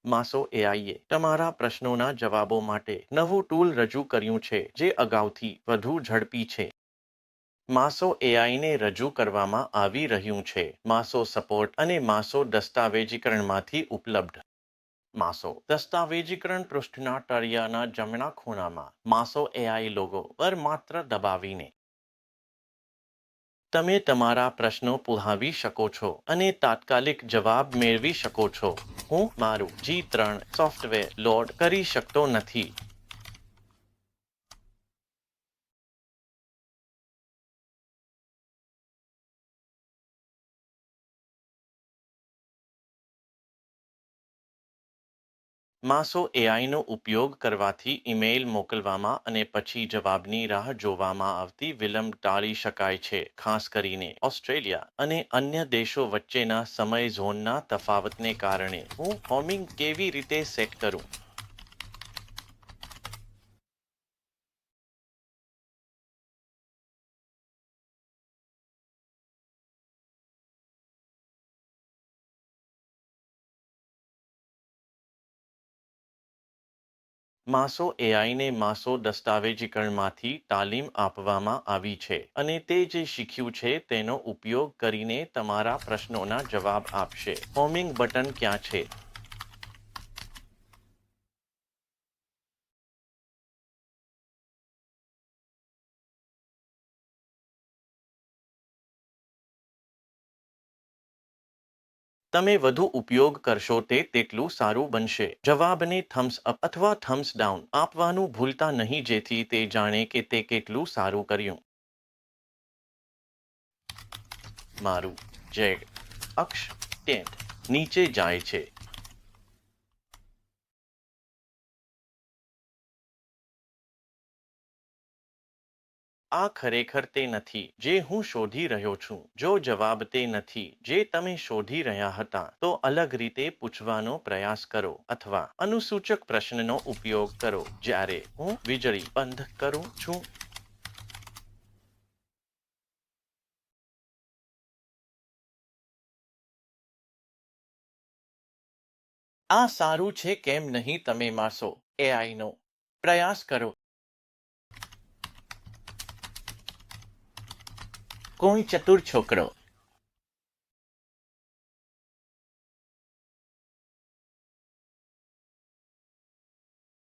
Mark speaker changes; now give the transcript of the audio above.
Speaker 1: માસો AIA તમારા પ્રશ્નોના જવાબો માટે નવું ટૂલ રજૂ કર્યું છે જે અગાઉથી વધુ ઝડપી છે. માસો એઆઈને રજૂ કરવામાં આવી રહ્યું છે માસો સપોર્ટ અને માસો દસ્તાવેજીકરણમાંથી ઉપલબ્ધ. માસો દસ્તાવેજીકરણ પૃષ્ઠના તળિયાના જમણા ખૂણામાં માસો એઆઈ લોગો પર માત્ર દબાવીને તમે તમારા પ્રશ્નો પૂછાવી શકો છો અને તાત્કાલિક જવાબ મેળવી શકો છો. હું મારું G3 સોફ્ટવેર લોડ કરી શકતો નથી. માસો એઆઈનો ઉપયોગ કરવાથી ઈમેલ મોકલવામાં અને પછી જવાબની રાહ જોવામાં આવતી વિલંબ ટાળી શકાય છે, ખાસ કરીને ઓસ્ટ્રેલિયા અને અન્ય દેશો વચ્ચેના સમય ઝોનના તફાવતને કારણે. હું હોમિંગ કેવી રીતે સેટ કરું? માસો એઆઈને માસો દસ્તાવેજીકરણમાંથી તાલીમ આપવામાં આવી છે અને તે જે શીખ્યું છે તેનો ઉપયોગ કરીને તમારા પ્રશ્નોના જવાબ આપશે. હોમિંગ બટન ક્યાં છે? તમે વધુ ઉપયોગ કરશો તેટલું સારું બનશે. જવાબને થમ્સ અપ અથવા થમ્સ ડાઉન આપવાનું ભૂલતા નહીં જેથી તે જાણે કે તે કેટલું સારું કર્યું. મારું જેડ અક્ષ ટેન્ટ નીચે જાય છે. આ ખરેખર તે નથી જે હું શોધી રહ્યો છું. જો જવાબ તે નથી જે તમે શોધી રહ્યા હતા, તો અલગ રીતે પૂછવાનો પ્રયાસ કરો અથવા અનુસૂચક પ્રશ્નનો ઉપયોગ કરો. જ્યારે હું વીજળી બંધ કરું છું, આ સારું છે કેમ નહીં? તમે માસો એઆઈનો પ્રયાસ કરો. કોઈ ચતુર છોકરો